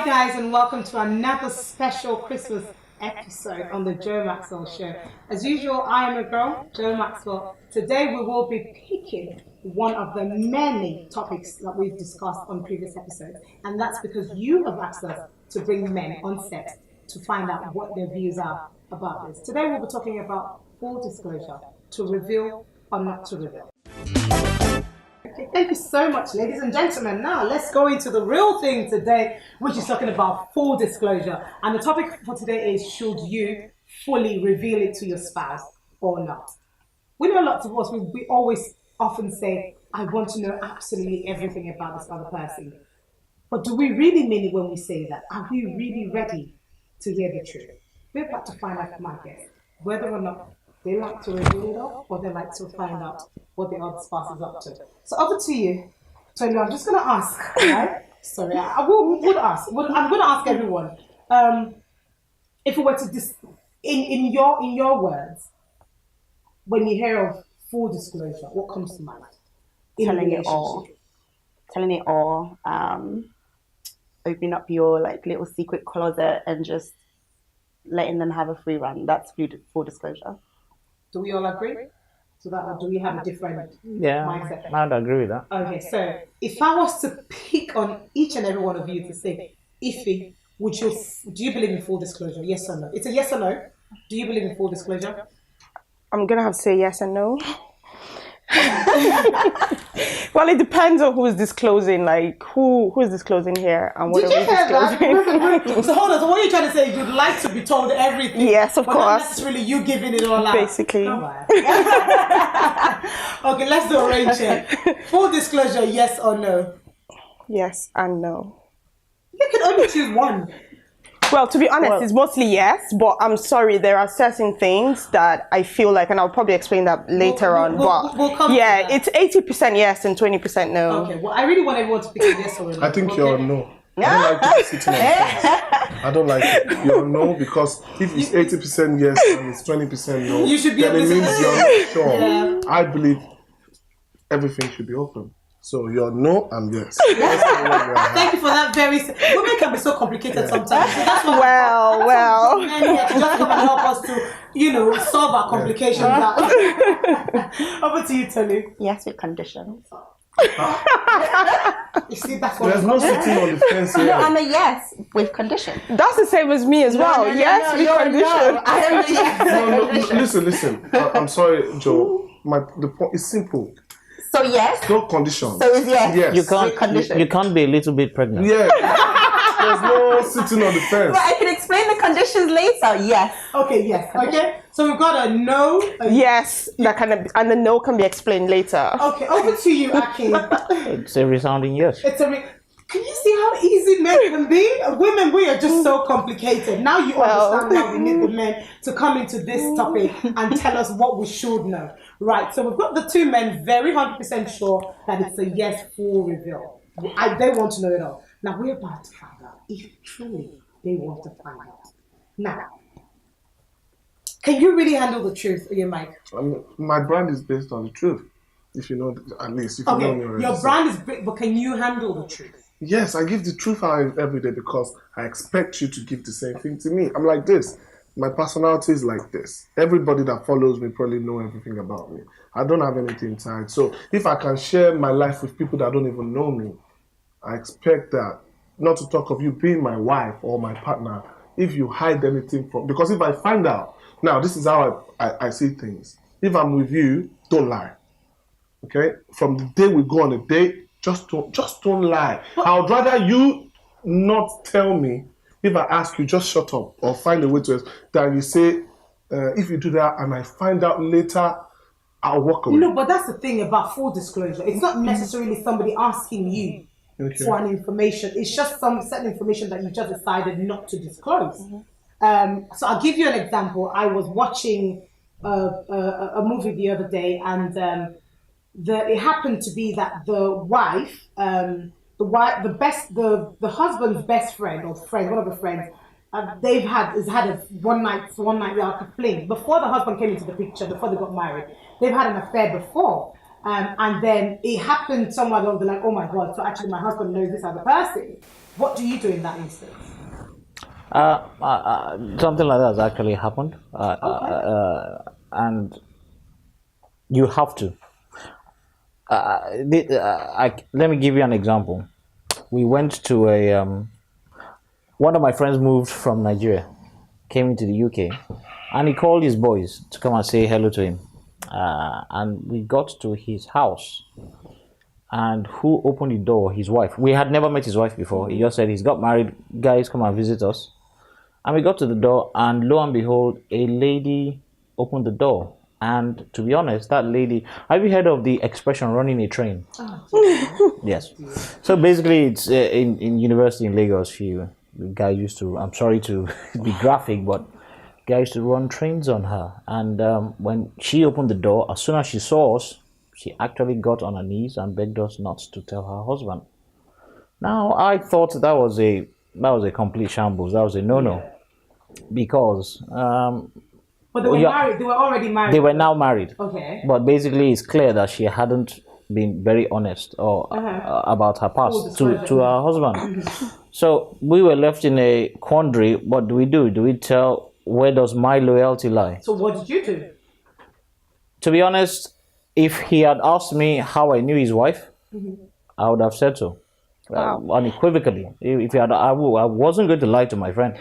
guys, and welcome to another special Christmas episode on the Joe Maxwell Show. As usual, I am your girl, Joe Maxwell. Today we will be picking one of the many topics that we've discussed on previous episodes, and that's because you have asked us to bring men on set to find out what their views are about this. Today we'll be talking about full disclosure, to reveal or not to reveal. Okay, thank you so much, ladies and gentlemen. Now let's go into the real thing today, which is talking about full disclosure. And the topic for today is, should you fully reveal it to your spouse or not? We know lots of us, we always often say, I want to know absolutely everything about this other person. But do we really mean it when we say that? Are we really ready to hear the truth? We're about to find out from my guests whether or not they like to reveal it all, or they like to find out what the other spouse is up to. So over to you, Tolu. I'm just going to ask, right? Sorry, I would ask. I'm going to ask everyone. If we were to in your words, when you hear of full disclosure, what comes to mind? Telling it all. Opening up your little secret closet and just letting them have a free run. That's full disclosure. Do we all agree to that, or do we have a different mindset? I'd agree with that. Okay, so if I was to pick on each and every one of you to say, Ife, do you believe in full disclosure? Yes or no? It's a yes or no. Do you believe in full disclosure? I'm gonna have to say yes and no. Well, it depends on who's disclosing. Like who's disclosing here and what are we disclosing? So hold on. So what are you trying to say? You'd like to be told everything? Yes, of but course. Not necessarily you giving it all out. Basically. Okay, let's do a rain check. Full disclosure, yes or no? Yes and no. You can only choose one. Well, to be honest, it's mostly yes, but I'm sorry, there are certain things that I feel like, and I'll probably explain that later on, we'll come to that. It's 80% yes and 20% no. Okay, well, I really want everyone to pick a yes or a no. I think you're no. I don't like people sitting on fence. I don't like it. You're no, because if it's 80% yes and it's 20% no, you should be then it means you're not sure. Yeah. I believe everything should be open. So you're no and yes. Thank you for that. Women can be so complicated sometimes. So that's why Well. men here to just come and help us to, solve our complications out. Over to you, Tolu. Yes, with conditions. You see, that's There's no sitting on the fence here. No, I'm a yes with conditions. That's the same as me as well. Yes, with condition. No, I don't do yes. No, listen. I'm sorry, Joe. The point is simple. So yes. No conditions. So it's yes. Yes. You can't be a little bit pregnant. Yeah. There's no sitting on the fence. But I can explain the conditions later. Yes. Okay, yes. Okay. So we've got a no. Yes, and the no can be explained later. Okay, over to you, Akin. It's a resounding yes. Can you see how easy men can be? Women, we are just so complicated. Now you understand why we need the men to come into this topic and tell us what we should know. Right, so we've got the two men very 100% sure that it's a yes full reveal. They want to know it all. Now we're about to find out if truly they want to find out. Now, can you really handle the truth, Oyemykke? My brand is based on the truth. If you know, at least. If you know me already. Your brand is big, but can you handle the truth? Yes, I give the truth out every day because I expect you to give the same thing to me. I'm like this. My personality is like this. Everybody that follows me probably know everything about me. I don't have anything tied. So if I can share my life with people that don't even know me, I expect that, not to talk of you being my wife or my partner, if you hide anything from, because if I find out, now this is how I see things. If I'm with you, don't lie. Okay? From the day we go on a date, just don't lie. I would rather you not tell me. If I ask you, just shut up or find a way to, than you say, if you do that and I find out later, I'll walk away. No, but that's the thing about full disclosure. It's not necessarily somebody asking you for an information. It's just some certain information that you just decided not to disclose. So I'll give you an example. I was watching a movie the other day, and it happened to be that the husband's best friend or friend, one of the friends, has had a one night fling before the husband came into the picture. Before they got married, they've had an affair before, and then it happened somewhere along the line, oh my God, so actually my husband knows this other person. What do you do in that instance? Something like that has actually happened, and you have to. Let me give you an example. We went to a one of my friends moved from Nigeria, came into the UK, and he called his boys to come and say hello to him. And we got to his house, and who opened the door? His wife. We had never met his wife before. He just said he's got married. Guys, come and visit us. And we got to the door, and lo and behold, a lady opened the door. And to be honest, that lady, have you heard of the expression running a train? Oh. Yes. So basically, it's in university in Lagos, the guy used to, I'm sorry to be graphic, but guy used to run trains on her. And when she opened the door, as soon as she saw us, she actually got on her knees and begged us not to tell her husband. Now, I thought that was a complete shambles. That was a no-no. Because but they were married. They were already married. They were now married. Okay. But basically, it's clear that she hadn't been very honest or about her past to her husband. So we were left in a quandary. What do we do? Do we tell? Where does my loyalty lie? So what did you do? To be honest, if he had asked me how I knew his wife, I would have said so, unequivocally. If he had, I wasn't going to lie to my friend.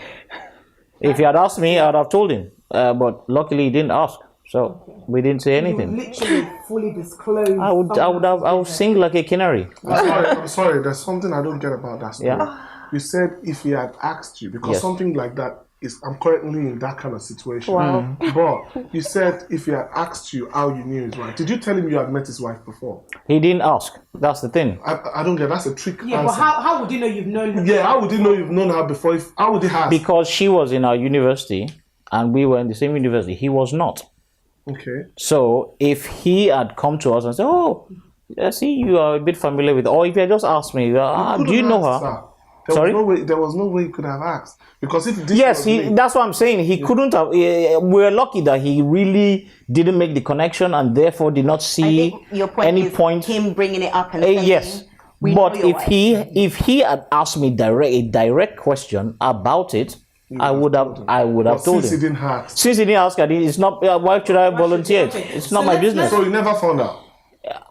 If he had asked me, I would have told him. But luckily, he didn't ask, so we didn't say anything. You literally fully disclosed. I would sing like a canary. I'm sorry. There's something I don't get about that story. Yeah. You said if he had asked you, because something like that is, I'm currently in that kind of situation. Wow. But you said if he had asked you how you knew his wife, did you tell him you had met his wife before? He didn't ask. That's the thing. I don't get. That's a trick Yeah, answer. but how would you know you've known her? Yeah, how would you know you've known her before? How would he ask? Because she was in our university, and we were in the same university. He was not. Okay. So if he had come to us and said, "Oh, I see you are a bit familiar with," or if he had just asked me, "Do you know her?" Sir. Sorry? There was no way he could have asked. Because if this Yes, was me, that's what I'm saying. He couldn't have. We're lucky that he really didn't make the connection and therefore did not see your point any is point. him bringing it up and saying, Yes, we but know your if he had asked me a direct question about it, I would have told since he him. didn't ask. Since he didn't ask, it's not. Why should I volunteer? It's not my business. So he never found out.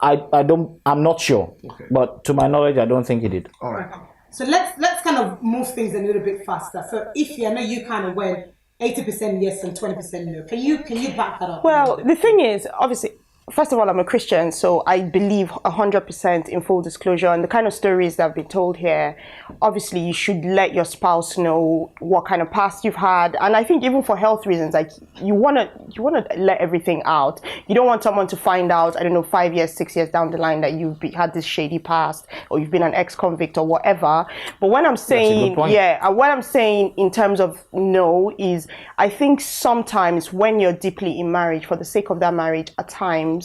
I'm not sure, but to my knowledge, I don't think he did. All right. So let's kind of move things a little bit faster. So if I know you kind of went 80% yes and 20% no. Can you back that up? Well, the thing is, obviously, first of all, I'm a Christian, so I believe 100% in full disclosure. And the kind of stories that have been told here, obviously, you should let your spouse know what kind of past you've had. And I think even for health reasons, like you wanna let everything out. You don't want someone to find out, I don't know, 5 years, 6 years down the line that you've had this shady past, or you've been an ex-convict or whatever. But when I'm saying, what I'm saying in terms of no is, I think sometimes when you're deeply in marriage, for the sake of that marriage, at times,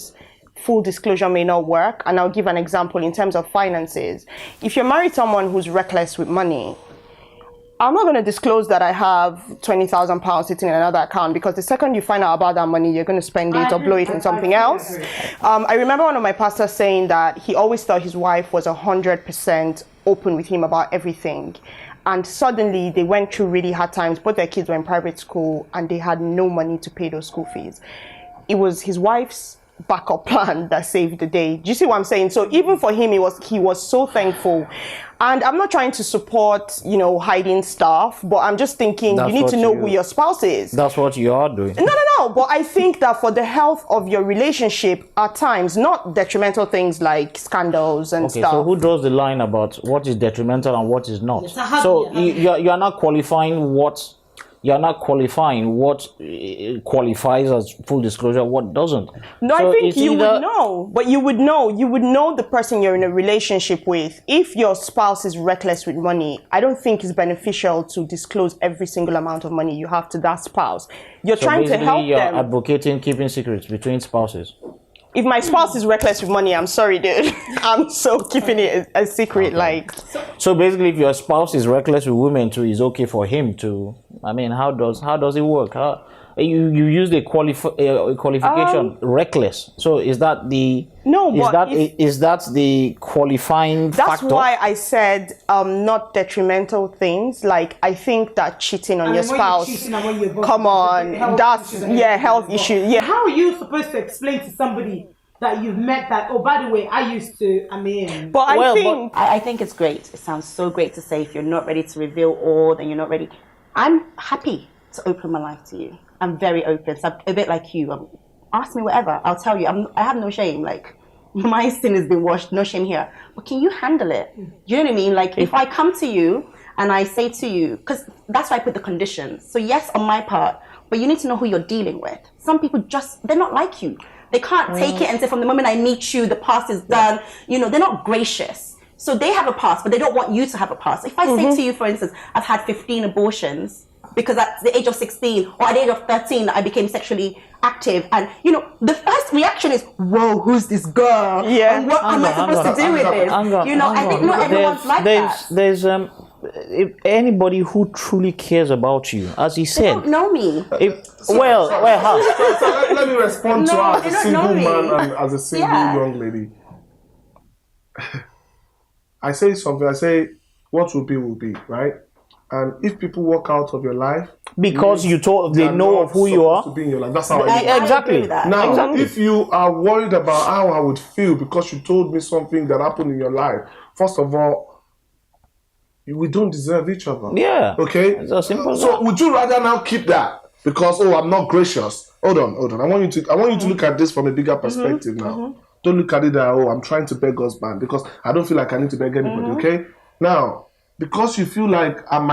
full disclosure may not work. And I'll give an example in terms of finances. If you're married to someone who's reckless with money, I'm not going to disclose that I have £20,000 sitting in another account, because the second you find out about that money, you're going to spend it or blow it on something else. I remember one of my pastors saying that he always thought his wife was 100% open with him about everything. And suddenly they went through really hard times. Both their kids were in private school and they had no money to pay those school fees. It was his wife's backup plan that saved the day. Do you see what I'm saying? So even for him, he was so thankful. And I'm not trying to support, hiding stuff, but I'm just thinking you need to know who your spouse is. That's what you are doing. No. But I think that for the health of your relationship, at times, not detrimental things like scandals and stuff. So who draws the line about what is detrimental and what is not? So you are not qualifying what. You're not qualifying what qualifies as full disclosure, what doesn't. No, so I think you would know. But you would know the person you're in a relationship with. If your spouse is reckless with money, I don't think it's beneficial to disclose every single amount of money you have to that spouse. You're trying to help them. You're advocating keeping secrets between spouses. If my spouse is reckless with money, I'm sorry, dude. I'm so keeping it a secret, So basically, if your spouse is reckless with women too, it's okay for him to. I mean, how does it work? you used a qualification reckless. So is that the is that the qualifying That's factor? why I said not detrimental things. Like I think that cheating on your spouse, come on, that's health issue. Yeah. How are you supposed to explain to somebody that you've met that, oh, by the way, I used to, I mean... But I think it's great. It sounds so great to say if you're not ready to reveal all, then you're not ready. I'm happy to open my life to you. I'm very open. So I'm a bit like you. Ask me whatever. I'll tell you. I have no shame. Like, my sin has been washed. No shame here. But can you handle it? You know what I mean? Like, if I come to you and I say to you, because that's why I put the conditions. So yes, on my part, but you need to know who you're dealing with. Some people they're not like you. They can't take it and say, from the moment I meet you, the past is done. You know, they're not gracious. So they have a past, but they don't want you to have a past. If I say to you, for instance, I've had 15 abortions because at the age of 16 or at the age of 13, I became sexually active. And, you know, the first reaction is, whoa, who's this girl? Yeah. And what am I supposed to do with this? You know, I think not everyone's like that. There's if anybody who truly cares about you, as he said, They don't know me. How? So let me respond to her as a single man and as a single young lady. I say something. I say, what will be, right? And if people walk out of your life because they know of who you are, to be in your life. That's how I exactly. Now, if you are worried about how I would feel because you told me something that happened in your life, first of all, we don't deserve each other. Yeah. Okay. It's as simple as so that. would you rather now keep that because I'm not gracious? Hold on. I want you to look at this from a bigger perspective now. Don't look at it that I'm trying to beg God's man because I don't feel like I need to beg anybody. Okay. Now, because you feel like I'm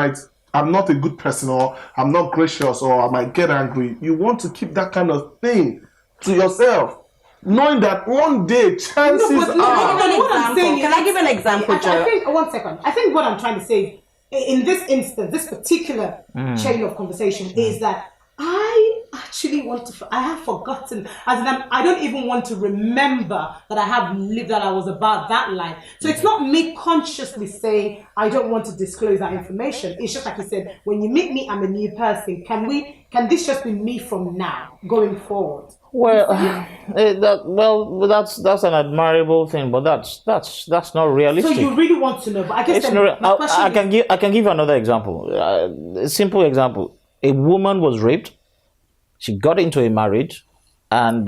not a good person or I'm not gracious or I might get angry, you want to keep that kind of thing to yourself. Knowing that one day chances are... Can I give an example, Joe? I think, one second. I think what I'm trying to say, in this instance, this particular chain of conversation is that I actually I have forgotten, as in I don't even want to remember that I have lived, that I was about that life. So it's not me consciously saying I don't want to disclose that information. It's just like you said, when you meet me, I'm a new person. Can this just be me from now, going forward? Well, that's an admirable thing, but that's not realistic. So you really want to know, but I guess I can give you another example. A simple example. A woman was raped. She got into a marriage, and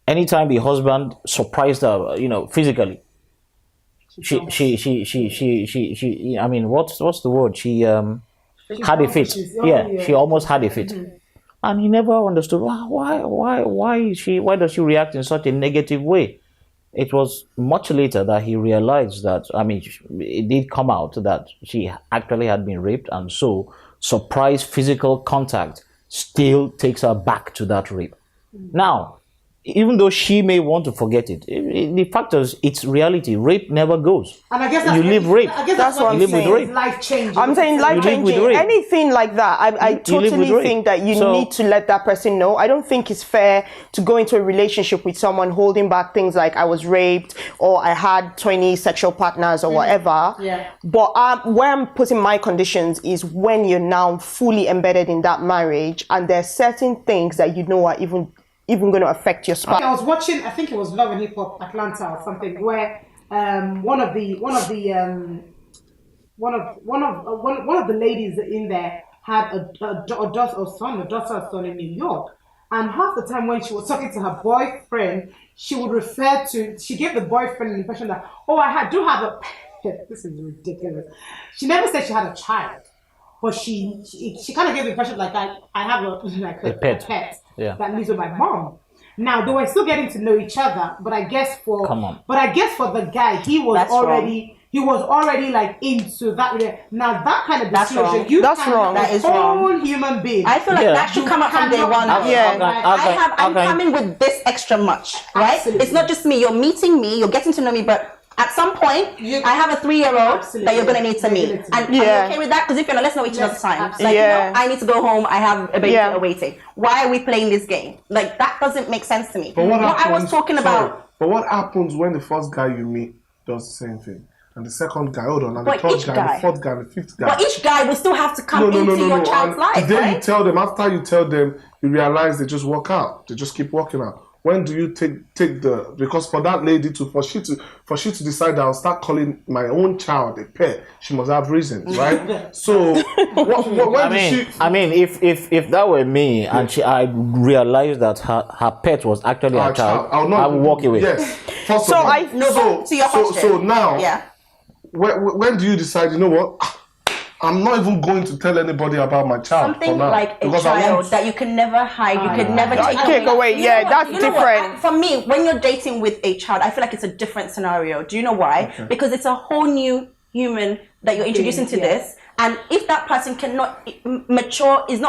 anytime the husband surprised her, physically, she I mean, what's the word? She had a fit. She almost had a fit. And he never understood why does she react in such a negative way. It was much later that he realized that, it did come out that she actually had been raped, and so surprise physical contact still takes her back to that rape. Now, even though she may want to forget it, the fact is, it's reality. Rape never goes. And I guess you live rape. I guess that's what I'm saying. Life changing. I'm saying life changing. Anything like that, I totally think that you need to let that person know. I don't think it's fair to go into a relationship with someone holding back things like I was raped or I had 20 sexual partners or whatever. Yeah. But where I'm putting my conditions is when you're now fully embedded in that marriage and there's certain things that you know are even going to affect your spouse. I was watching, I think it was Love and Hip Hop Atlanta or something, where one of the ladies in there had a daughter or son in New York, and half the time when she was talking to her boyfriend, she would she gave the boyfriend the impression that, I do have a pet. This is ridiculous. She never said she had a child, but she kind of gave the impression like I have a pet. Yeah. That lives with my mom. Now they were still getting to know each other, but I guess for the guy, he was already like into that. Now that kind of disclosure, that's wrong. That is wrong. Human being. I feel like that should come up from day one. I'm coming with this extra much, right? Absolutely. It's not just me. You're meeting me. You're getting to know me, but at some point, I have a 3-year-old that you're going to need to meet. And I'm okay with that, because if you're not, let's know each other's time. Like, I need to go home, I have a baby awaiting. Why are we playing this game? Like, that doesn't make sense to me. But I was talking about... But what happens when the first guy you meet does the same thing? and the second guy, hold on, and the But third each guy, guy. the fourth guy, and the fifth guy. But each guy will still have to come into your child's And life, the day right? you tell them, after you tell them, you realize they just walk out. They just keep walking out. When do you take the, because for that lady for she to decide that I'll start calling my own child a pet, she must have reasons, right? So I mean, if that were me and I realized that her pet was actually her child, I would walk away. Yes. First So of all, I to your question. so now, Yeah. when do you decide, you know what? I'm not even going to tell anybody about my child. Something for now, like a because I child want- that you can never hide, you could never take take away. You Yeah, know what? that's You know what? different. For me, when you're dating with a child, I feel like it's a different scenario. Do you know why? Okay. Because it's a whole new human that you're introducing to this. And if that person is not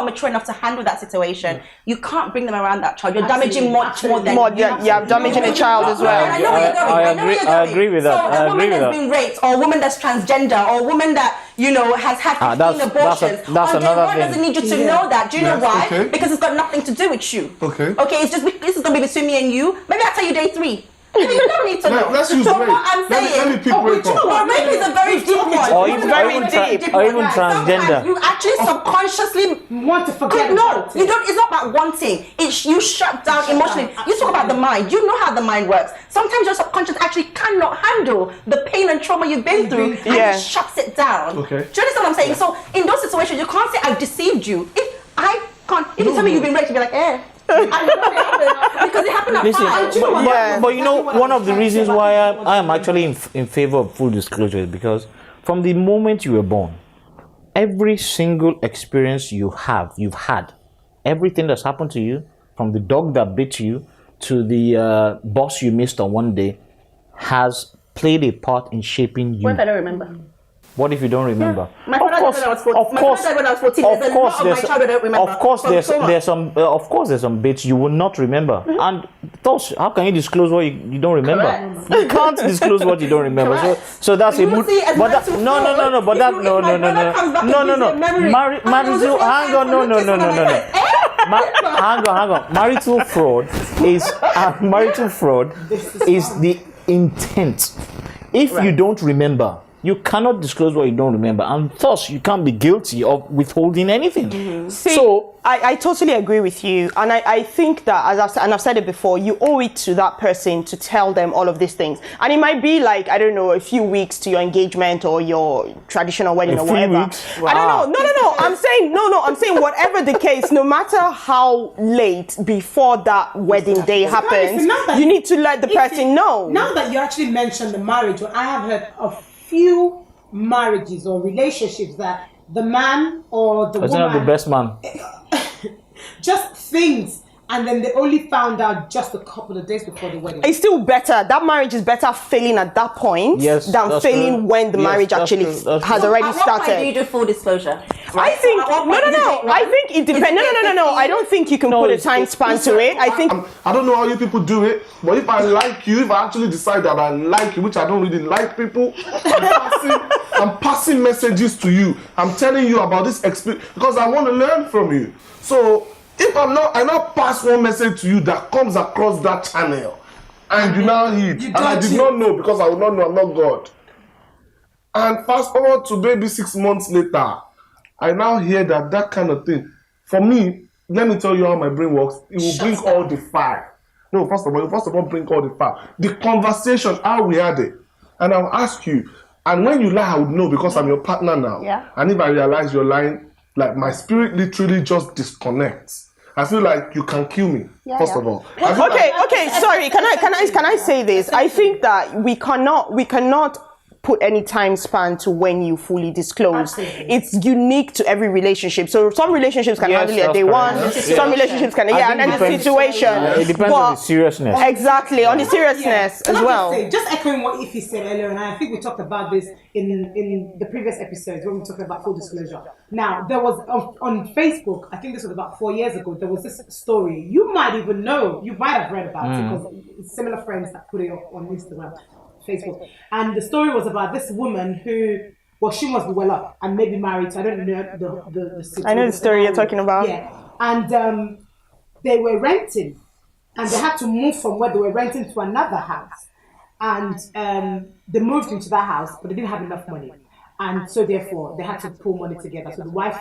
mature enough to handle that situation, you can't bring them around that child. You're damaging much more than damaging a child as well. I know where you're going. I agree with that. So I a woman agree with that's that. been raped, or a woman that's transgender, or a woman that has had 15 abortions. that's on day another one thing. doesn't need you to know that. Do you know Yes, why? okay. Because it's got nothing to do with you. Okay. Okay, it's just this is gonna be between me and you. Maybe I'll tell you day 3. You don't need to know. Let's use So rape. what I'm saying, Let me pick rape up. but rape is a very deep one. Or It's even- very or even deep. tra- or even Like, transgender. sometimes you actually subconsciously Want to forget no, about it. you don't. It's not about wanting. It's you shut down emotionally. You talk about the mind. You know how the mind works. Sometimes your subconscious actually cannot handle the pain and trauma you've been through, and Yeah. it shuts it down. Okay. Do you understand what I'm saying? So in those situations, you can't say I've deceived you. If you tell me you've been raped, you'll be like, because it happened at Listen, 5. but you know, one of the reasons why I am actually in favor of full disclosure is because from the moment you were born, every single experience you've had, everything that's happened to you, from the dog that bit you to the boss you missed on one day, has played a part in shaping you. What if I don't remember? What if you don't remember? My father died when I was 14. Of course, My father died when I was 14. There's a lot of my childhood I don't remember. Of course, From trauma. there's some bits you will not remember, and thus, how can you disclose what you don't remember? Correct. You can't disclose what you don't remember. So that's a You mood. see, as But my that, two no, sons, but that if no. my brother comes back and gives me a memory, Marital, hang on. Hang on. Marital fraud is the intent. If you don't remember, you cannot disclose what you don't remember, and thus you can't be guilty of withholding anything. See, So I totally agree with you, and I think that, I've said it before, you owe it to that person to tell them all of these things, and it might be like, I don't know, a few weeks to your engagement or your traditional wedding or few whatever. weeks? I don't know. No. I'm saying whatever the case, no matter how late before that wedding day happens, you need to let the person know. Now that you actually mentioned the marriage, I have heard of few marriages or relationships that the man or the isn't that woman the best man? just things, and then they only found out just a couple of days before the wedding. It's still better. That marriage is better failing at that point Yes, than that's failing true. when the Yes, marriage that's actually true, that's has true. already At what point do you started. do full disclosure? I think At what point is no. it I think it depends. No. I don't think you can put a time span to it. I think I don't know how you people do it, but if I like you, if I actually decide that I like you, which I don't really like people, I'm passing messages to you. I'm telling you about this experience because I want to learn from you. So if I now pass one message to you that comes across that channel, and you now heed, and I did not know because I would not know, I'm not God. And fast forward to maybe 6 months later, I now hear that kind of thing. For me, let me tell you how my brain works. It will bring all the fire. No, first of all, bring all the fire. The conversation, how we had it. And I'll ask you, and when you lie, I would know because I'm your partner now. Yeah. And if I realize you're lying, like my spirit literally just disconnects. I feel like you can kill me, first of all. I feel like- okay. Sorry, can I say this? I think that we cannot put any time span to when you fully disclose. Absolutely. It's unique to every relationship. So some relationships can Yes, handle it that's day correct. one. Yes. Some relationships can, I and think then it the depends- situation. It depends on the seriousness. Exactly, on the seriousness Can as I well. just echoing what Ify said earlier, and I think we talked about this in the previous episodes when we talked about full disclosure. Now, there was on Facebook, I think this was about 4 years ago, there was this story. You might even know, you might have read about it because similar friends that put it up on Instagram, Facebook. And the story was about this woman who, well, she must be well up and maybe married, so I don't know the I know the story you're talking about. Yeah. And they were renting, and they had to move from where they were renting to another house. and they moved into that house, but they didn't have enough money, and so therefore they had to pull money together. So the wife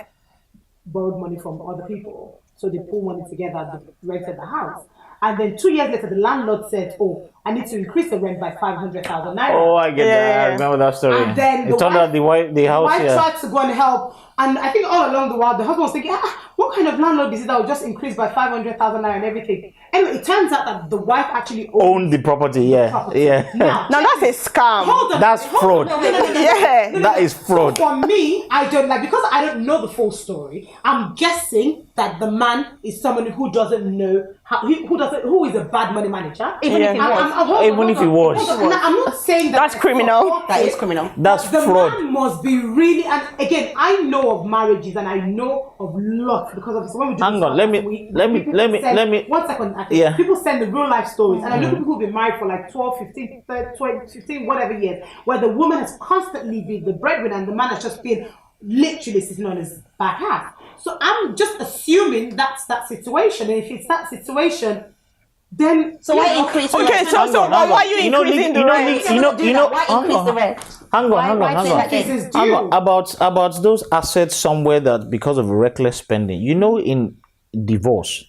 borrowed money from other people, so they pulled money together, they rented the house. And then 2 years later, the landlord said, "Oh, I need to increase the rent by 500,000 naira." Oh, I get that. I remember that story. And then it turned out the house. wife tried to go and help, and I think all along the while, the husband was thinking, "What kind of landlord is it that will just increase by 500,000 naira and everything?" Anyway, it turns out that the wife actually owned the property. Yeah. Now that's a scam. That's fraud. That is fraud. So for me, I don't because I don't know the full story. I'm guessing that the man is someone who doesn't know who is a bad money manager. Even if he was. I'm not saying that that's criminal. That is criminal. That's the fraud. Man must be really, and again, I know of marriages and I know of lots because of this. When we do Hang on, let me. 1 second. Yeah. People send the real life stories, and I know people who've been married for like 12, 15, 30, 20, 15, whatever years, where the woman has constantly been the breadwinner and the man has just been literally sitting on his back half. So I'm just assuming that's that situation, and if it's that situation, then so why increase? Okay, so why are you increasing the rent? Why increase the rent? Hang on. About those assets somewhere that because of reckless spending. In divorce,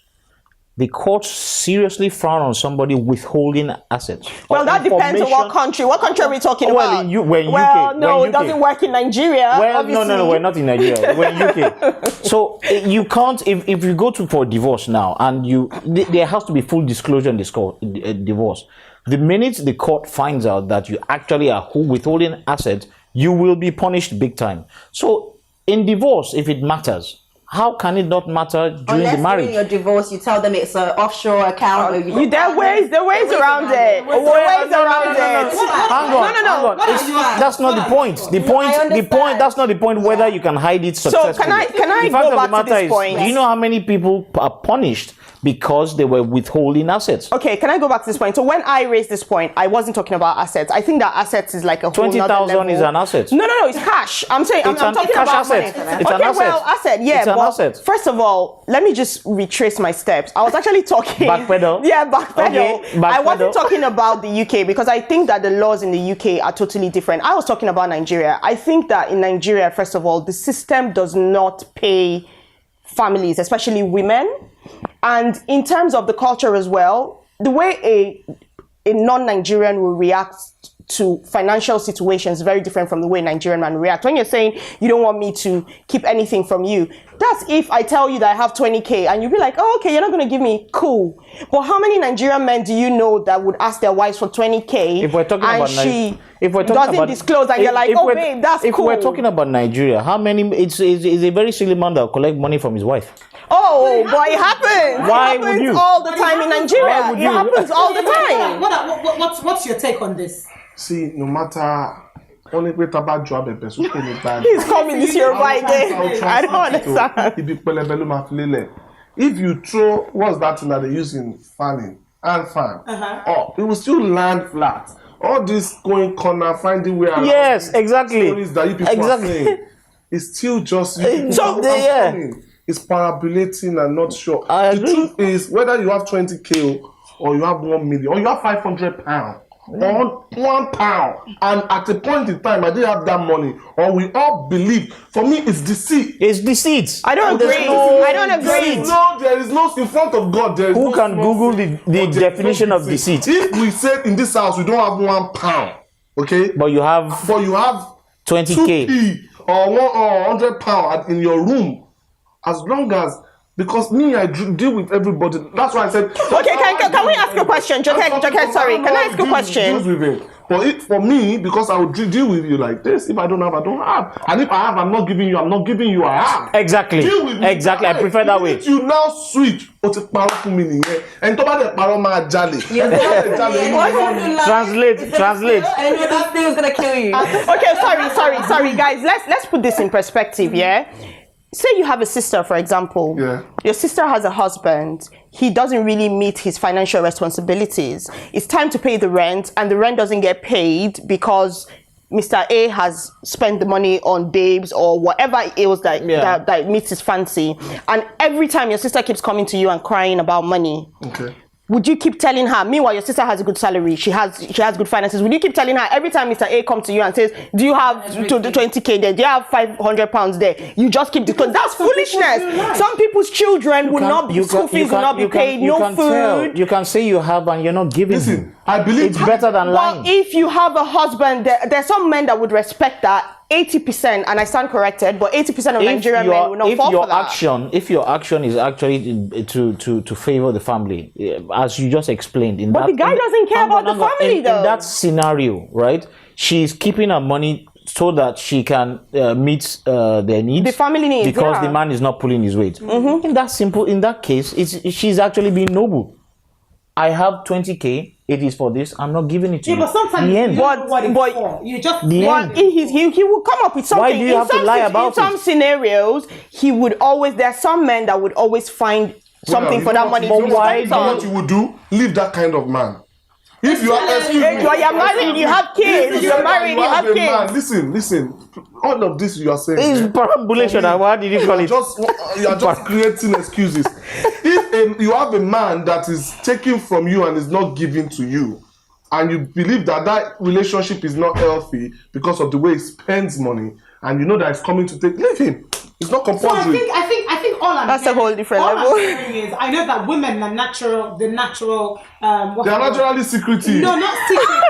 the courts seriously frown on somebody withholding assets. Well, that depends on what country. What country are we talking about? It doesn't work in Nigeria. Well, no, we're not in Nigeria. We're in UK. So you can't, if you go for divorce now, and there has to be full disclosure in this divorce. The minute the court finds out that you actually are withholding assets, you will be punished big time. So in divorce, if it matters, how can it not matter during the marriage? Unless you're divorced, you tell them it's an offshore account. There are ways around it. Hang on. That's not the point. That's not the point whether you can hide it successfully. So can I go back to this point? Do you know how many people are punished because they were withholding assets? Okay, can I go back to this point? So when I raised this point, I wasn't talking about assets. I think that assets is like a whole 20,000 is an asset. No, it's cash. I'm saying I'm talking cash about asset. money. It's an asset. Well, asset, yeah. It's an asset. First of all, let me just retrace my steps. I was actually talking backpedal. Yeah, backpedal. Okay, I wasn't talking about the UK because I think that the laws in the UK are totally different. I was talking about Nigeria. I think that in Nigeria, first of all, the system does not pay families, especially women. And in terms of the culture as well, the way a non-Nigerian will react to financial situations is very different from the way a Nigerian man react. When you're saying you don't want me to keep anything from you, that's if I tell you that I have 20K and you'll be like, oh, okay, you're not going to give me, cool. But how many Nigerian men do you know that would ask their wives for 20K if we're talking and about she doesn't disclose and you're like, oh, babe, that's cool. If we're talking about Nigeria, how many, it's a very silly man that will collect money from his wife. Oh, but it happens. Why it happens would you? All the time in Nigeria. It happens all the time. What's your take on this? See, no matter only with about job he's coming this year by again. I don't understand. If you throw what's that thing that they use in fanning and fan, it will still land flat. All this going corner, finding where yes, exactly. Stories that you people are saying, it's still just it's parabolating and not sure. The truth is whether you have 20K or you have 1 million or you have 500 pounds. Or £1, and at a point in time I didn't have that money, or we all believe. For me, it's deceit. It's deceit. I don't agree. I don't agree. There is no in front of God. There is who can Google the definition of deceit? If we said in this house we don't have £1, okay, but you have 20K 2p or £100 in your room, as long as. Because me, I deal with everybody. That's why I said. Okay, can we ask a question, Joket? Sorry, can I ask a question? But for me, because I would deal with you like this. If I don't have, I don't have. And if I have, I'm not giving you. I'm not giving you. I have. Exactly. Deal with me. Exactly. I prefer that way. You now switch. And Translate. And that thing is gonna kill you. Okay, sorry, guys. Let's put this in perspective. Yeah. Say you have a sister, for example. Yeah. Your sister has a husband. He doesn't really meet his financial responsibilities. It's time to pay the rent, and the rent doesn't get paid because Mr. A has spent the money on babes or whatever it is that meets his fancy. And every time your sister keeps coming to you and crying about money. Okay. would you keep telling her, meanwhile your sister has a good salary, she has good finances, would you keep telling her every time Mr. A comes to you and says, do you have 20k there, do you have 500 pounds there, you just keep, because that's foolishness. Some people's children will not be, school fees will not be paid, no food. You can say you have and you're not giving. Listen, I believe it's better than lying. Well, if you have a husband, there's some men that would respect that. 80%, and I stand corrected, but 80% of Nigerian men will not fall for that. If your action is actually to favor the family, as you just explained, but the guy doesn't care about the family, though. In that scenario, right? She's keeping her money so that she can meet their needs, the family needs, because the man is not pulling his weight. In that case, she's actually being noble. I have 20k. It is for this. I'm not giving it to you. But sometimes you don't know what it's for. You just he will come up with something. Why do you have to lie about it? In some scenarios, he would always. There are some men that would always find something for that money. But why? You know what you would do? Leave that kind of man. If you are, you're married, you have kids. You're married, you have kids. Listen. All of this you are saying is perambulation. What did you call it? You are just creating excuses. If you have a man that is taking from you and is not giving to you, and you believe that relationship is not healthy because of the way he spends money, and you know that it's coming to take, leave him. It's not compulsory. So I think all I'm that's a whole different level. I'm hearing is, I know that women are natural. They are naturally secretive. No, not secretive.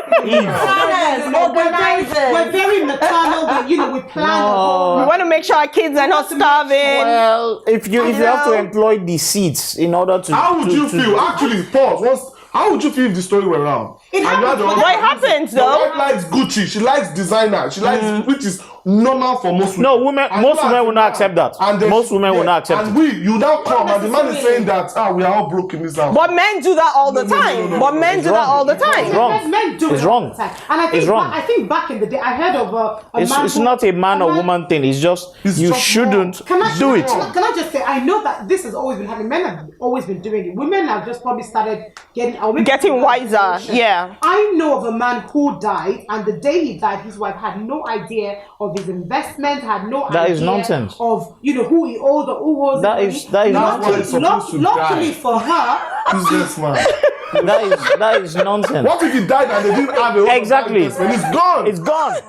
We're very maternal. We plan. We want to make sure our kids are not starving. Well, if you have to employ deceits in order to, how would you feel? Actually, pause. How would you feel if the story were around? It happens though. The wife likes Gucci, she likes designer, she likes, which is normal for most women. No, most women will not accept that. Most women will not accept it. And you now come and the man is saying that we are all broke in this house. But men do that all the time. But men do that all the time. It's wrong. Men do it's wrong. And I think back in the day, I heard of a man. It's not a man or woman thing. It's just you shouldn't do it. Can I just say, I know that this has always been happening. Men have always been doing it. Women have just probably started getting wiser. Yeah. I know of a man who died, and the day he died, his wife had no idea of his investment, had no idea. That is nonsense. Of who he owed or who was. That is nonsense. Luckily for her, businessman. That is nonsense. What if he died and they didn't have a exactly? And it's gone. It's gone.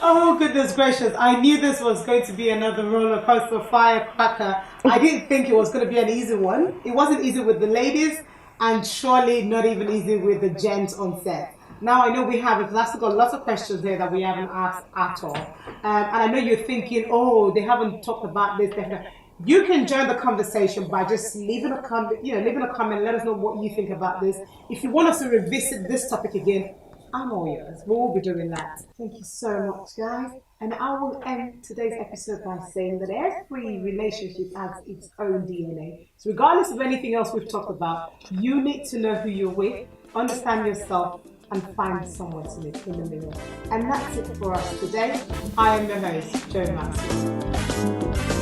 Oh goodness gracious! I knew this was going to be another roller coaster firecracker. I didn't think it was going to be an easy one. It wasn't easy with the ladies, and surely not even easy with the gents on set. Now I know we have, because I've still got lots of questions here that we haven't asked at all. And I know you're thinking, they haven't talked about this. You can join the conversation by just leaving a comment, let us know what you think about this. If you want us to revisit this topic again, I'm all yours. We'll be doing that. Thank you so much, guys. And I will end today's episode by saying that every relationship has its own DNA. So regardless of anything else we've talked about, you need to know who you're with, understand yourself, and find someone to live in the middle. And that's it for us today. I am your host, Joe Maxwell.